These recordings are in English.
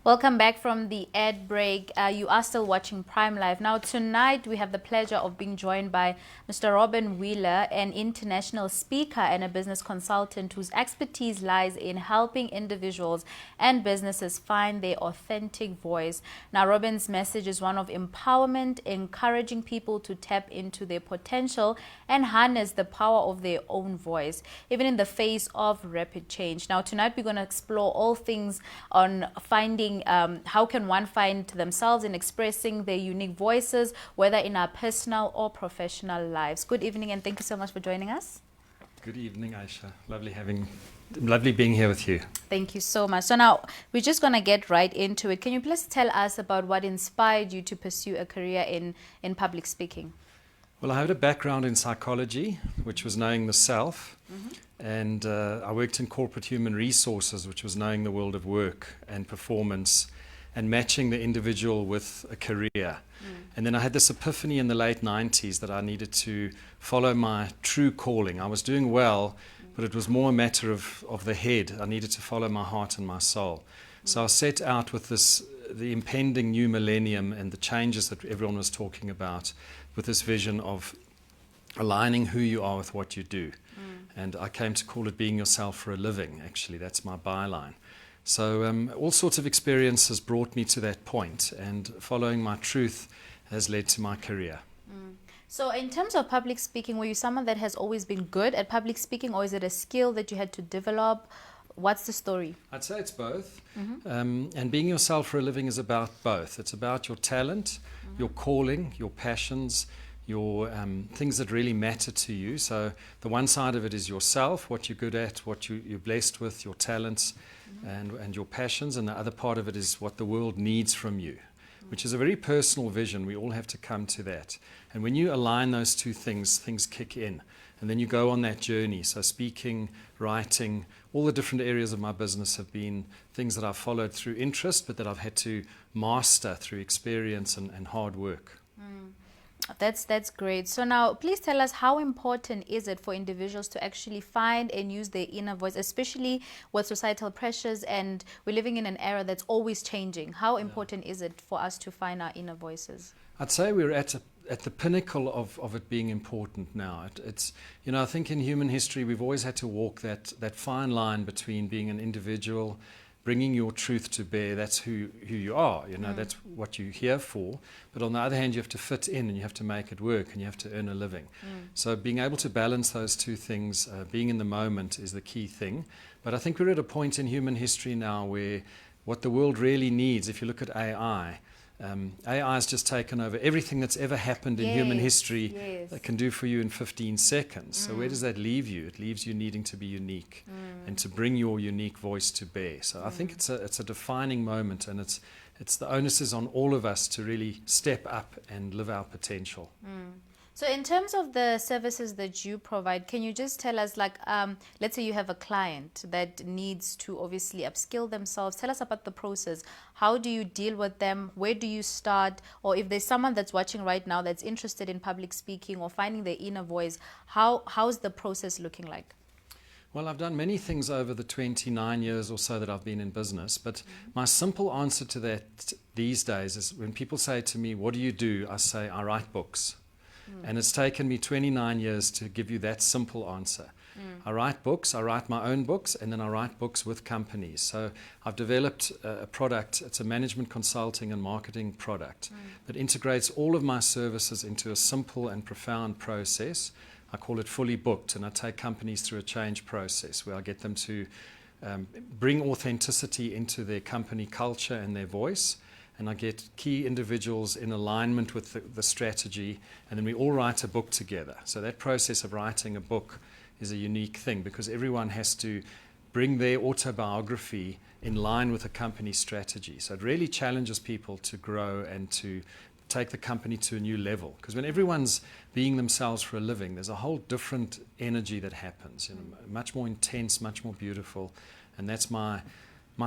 Welcome back from the ad break. You are still watching Prime Live. Now, tonight we have the pleasure of being joined by Mr. Robin Wheeler, an international speaker and a business consultant whose expertise lies in helping individuals and businesses find their authentic voice. Now, Robin's message is one of empowerment, encouraging people to tap into their potential and harness the power of their own voice, even in the face of rapid change. Now, tonight we're going to explore all things on finding how can one find themselves in expressing their unique voices, whether in our personal or professional lives. Good evening, and thank you so much for joining us. Good evening, Aisha. Lovely being here with you. Thank you so much. So now we're just going to get right into it. Can you please tell us about what inspired you to pursue a career in public speaking? Well, I had a background in psychology, which was knowing the self, and I worked in corporate human resources, which was knowing the world of work and performance and matching the individual with a career. And then I had this epiphany in the late 90s that I needed to follow my true calling. I was doing well, but it was more a matter of the head. I needed to follow my heart and my soul. So I set out with the impending new millennium and the changes that everyone was talking about, with this vision of aligning who you are with what you do. And I came to call it being yourself for a living, actually. That's my byline. So all sorts of experiences brought me to that point, and following my truth has led to my career. So in terms of public speaking, were you someone that has always been good at public speaking, or is it a skill that you had to develop? What's the story? I'd say it's both. And being yourself for a living is about both. It's about your talent, your calling, your passions, your things that really matter to you. So the one side of it is yourself, what you're good at, what you're blessed with, your talents and your passions. And the other part of it is what the world needs from you, which is a very personal vision. We all have to come to that. And when you align those two things, things kick in. And then you go on that journey. So speaking, writing, all the different areas of my business have been things that I've followed through interest, but that I've had to master through experience and hard work. That's great. So now, please tell us, how important is it for individuals to actually find and use their inner voice, especially with societal pressures, and we're living in an era that's always changing? How important is it for us to find our inner voices? I'd say we're at the pinnacle of it being important now. It's I think in human history we've always had to walk that fine line between being an individual, bringing your truth to bear. That's who you are. That's what you're here for. But on the other hand, you have to fit in and you have to make it work and you have to earn a living. So being able to balance those two things, being in the moment, is the key thing. But I think we're at a point in human history now where what the world really needs, if you look at AI, AI has just taken over everything that's ever happened in human history. That can do for you in 15 seconds. So where does that leave you? It leaves you needing to be unique and to bring your unique voice to bear. So I think it's a defining moment, and it's the onus is on all of us to really step up and live our potential. So in terms of the services that you provide, can you just tell us, let's say you have a client that needs to obviously upskill themselves. Tell us about the process. How do you deal with them? Where do you start? Or if there's someone that's watching right now that's interested in public speaking or finding their inner voice, how's the process looking like? Well, I've done many things over the 29 years or so that I've been in business, but my simple answer to that these days is when people say to me, "What do you do?" I say, "I write books." And it's taken me 29 years to give you that simple answer. I write books, I write my own books, and then I write books with companies. So I've developed a product. It's a management consulting and marketing product that integrates all of my services into a simple and profound process. I call it Fully Booked, and I take companies through a change process where I get them to bring authenticity into their company culture and their voice. And I get key individuals in alignment with the strategy, and then we all write a book together. So that process of writing a book is a unique thing because everyone has to bring their autobiography in line with a company strategy. So it really challenges people to grow and to take the company to a new level. Because when everyone's being themselves for a living, there's a whole different energy that happens, much more intense, much more beautiful. And that's my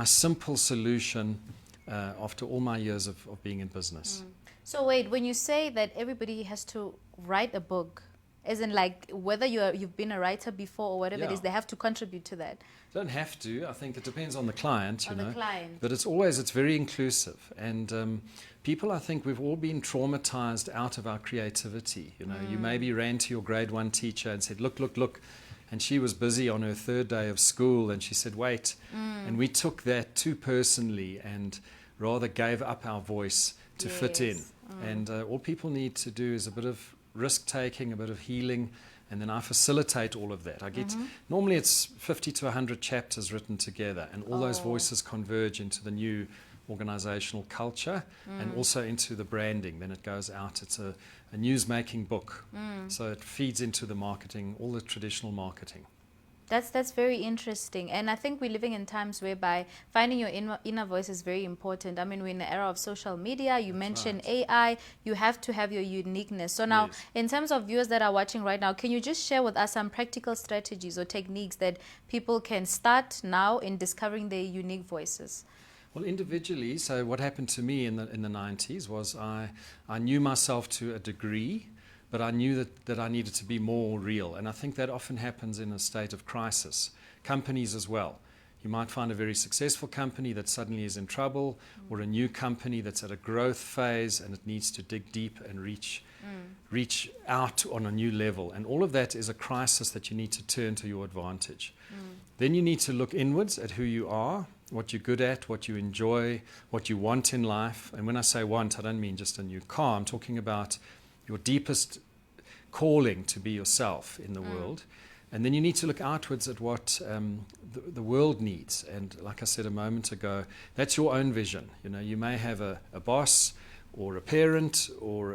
simple solution after all my years of being in business. So wait, when you say that everybody has to write a book As in, like, whether you've been a writer before or whatever it is, Yeah. they have to contribute to that. Don't have to. I think it depends on the client, you On know. the client. But it's very inclusive. And people, I think we've all been traumatized out of our creativity. You know, you maybe ran to your grade 1 teacher and said, look, look, look. And she was busy on her 3rd day of school and she said, wait. And we took that too personally and rather gave up our voice to fit in. And all people need to do is a bit of risk-taking, a bit of healing, and then I facilitate all of that. I get normally it's 50 to 100 chapters written together, and all those voices converge into the new organizational culture and also into the branding. Then it goes out. It's a news-making book. So it feeds into the marketing, all the traditional marketing. That's very interesting. And I think we're living in times whereby finding your inner voice is very important. I mean, we're in the era of social media. You mentioned AI. You have to have your uniqueness. So now, in terms of viewers that are watching right now, can you just share with us some practical strategies or techniques that people can start now in discovering their unique voices? Well, individually, so what happened to me in the 90s was I knew myself to a degree, but I knew that I needed to be more real. And I think that often happens in a state of crisis. Companies as well. You might find a very successful company that suddenly is in trouble, or a new company that's at a growth phase and it needs to dig deep and reach out on a new level. And all of that is a crisis that you need to turn to your advantage. Then you need to look inwards at who you are, what you're good at, what you enjoy, what you want in life. And when I say want, I don't mean just a new car. I'm talking about your deepest calling to be yourself in the world. And then you need to look outwards at what the world needs. And like I said a moment ago, that's your own vision. You know, you may have a boss or a parent or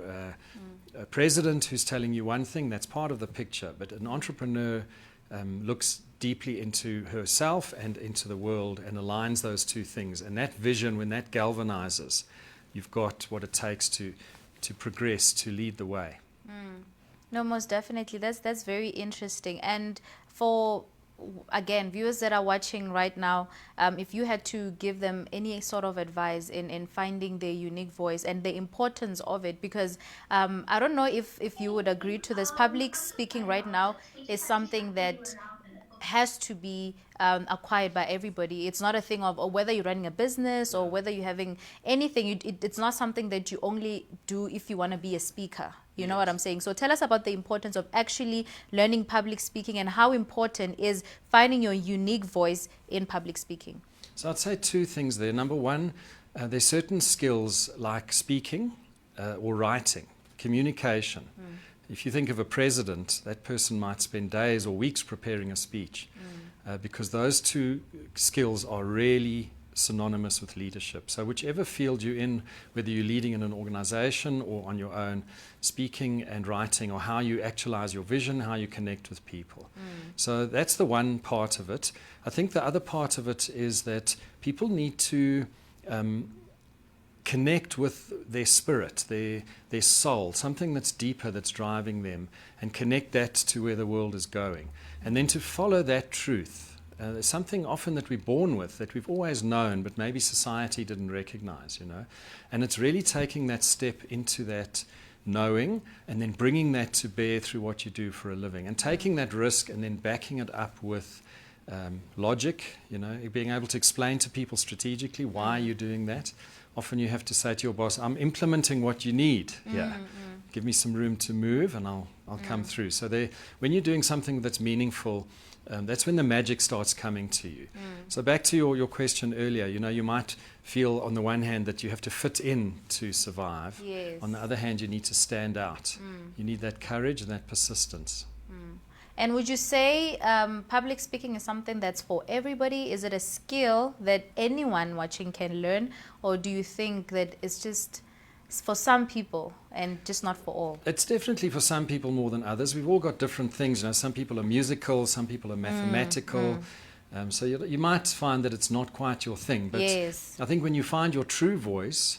a president who's telling you one thing. That's part of the picture. But an entrepreneur looks deeply into herself and into the world and aligns those two things. And that vision, when that galvanizes, you've got what it takes to progress, to lead the way. No, most definitely. That's very interesting. And for, again, viewers that are watching right now, if you had to give them any sort of advice in finding their unique voice and the importance of it, because I don't know if you would agree to this, public speaking right now is something that has to be acquired by everybody. It's not a thing of, or whether you're running a business or whether you're having anything, it's not something that you only do if you want to be a speaker. You know what I'm saying? So tell us about the importance of actually learning public speaking and how important is finding your unique voice in public speaking. So I'd say two things there. Number one, there's certain skills like speaking or writing, communication. If you think of a president, that person might spend days or weeks preparing a speech because those two skills are really synonymous with leadership. So whichever field you're in, whether you're leading in an organization or on your own, speaking and writing, or how you actualize your vision, how you connect with people. So that's the one part of it. I think the other part of it is that people need to connect with their spirit, their soul, something that's deeper that's driving them, and connect that to where the world is going. And then to follow that truth. There's something often that we're born with that we've always known, but maybe society didn't recognize, you know. And it's really taking that step into that knowing and then bringing that to bear through what you do for a living, and taking that risk and then backing it up with logic, you know, being able to explain to people strategically why you're doing that. Often you have to say to your boss, I'm implementing what you need here. Give me some room to move and I'll come through. So when you're doing something that's meaningful, that's when the magic starts coming to you. So back to your question earlier, you know, you might feel on the one hand that you have to fit in to survive. Yes. On the other hand, you need to stand out. You need that courage and that persistence. And would you say public speaking is something that's for everybody? Is it a skill that anyone watching can learn? Or do you think that it's just for some people and just not for all? It's definitely for some people more than others. We've all got different things. You know, some people are musical, some people are mathematical. So you might find that it's not quite your thing. But yes. I think when you find your true voice,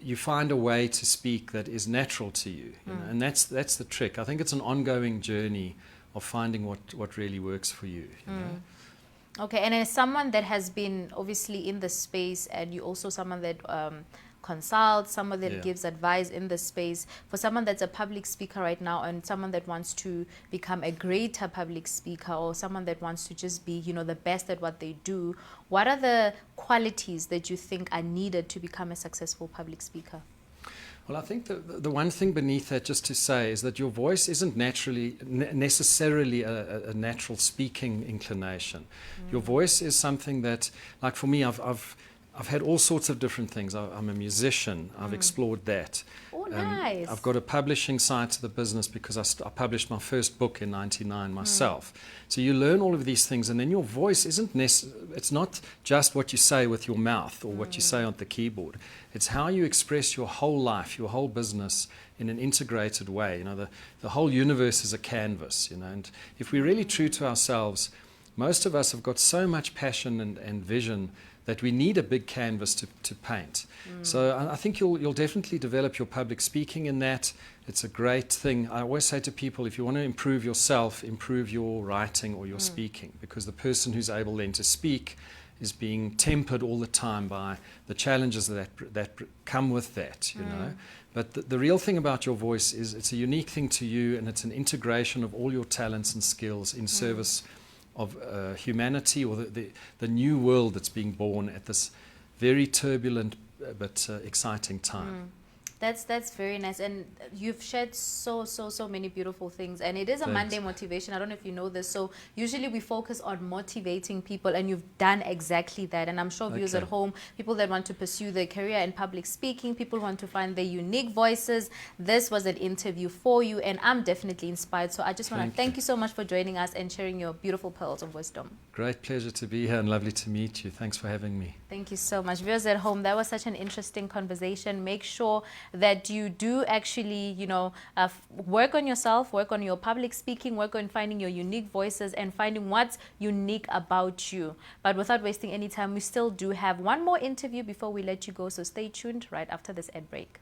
you find a way to speak that is natural to you, you know, and that's the trick. I think it's an ongoing journey of finding what really works for you. You know? Okay, and as someone that has been obviously in the space, and you also someone that consults, someone that Yeah. gives advice in the space. For someone that's a public speaker right now and someone that wants to become a greater public speaker, or someone that wants to just be, you know, the best at what they do, what are the qualities that you think are needed to become a successful public speaker? Well, I think the one thing beneath that, just to say, is that your voice isn't necessarily a natural speaking inclination. Your voice is something that, like for me, I've had all sorts of different things. I'm a musician. I've explored that. Oh, nice. I've got a publishing side to the business because I published my first book in '99 myself. So you learn all of these things, and then your voice it's not just what you say with your mouth or what you say on the keyboard. It's how you express your whole life, your whole business in an integrated way. You know, the whole universe is a canvas, you know, and if we're really true to ourselves, most of us have got so much passion and vision that we need a big canvas to paint. So I think you'll definitely develop your public speaking in that. It's a great thing. I always say to people, if you want to improve yourself, improve your writing or your speaking, because the person who's able then to speak is being tempered all the time by the challenges that come with that, you know. But the real thing about your voice is it's a unique thing to you, and it's an integration of all your talents and skills in service of humanity, or the new world that's being born at this very turbulent but exciting time. That's very nice, and you've shared so many beautiful things, and it is a Monday motivation. I don't know if you know this. So usually we focus on motivating people, and you've done exactly that. And I'm sure viewers at home, people that want to pursue their career in public speaking, people want to find their unique voices, this was an interview for you, and I'm definitely inspired. So I just want to thank you so much for joining us and sharing your beautiful pearls of wisdom. Great pleasure to be here, and lovely to meet you. Thanks for having me. Thank you so much. Viewers at home, that was such an interesting conversation. Make sure that you do actually, you know, work on yourself, work on your public speaking, work on finding your unique voices and finding what's unique about you. But without wasting any time, we still do have one more interview before we let you go. So stay tuned right after this ad break.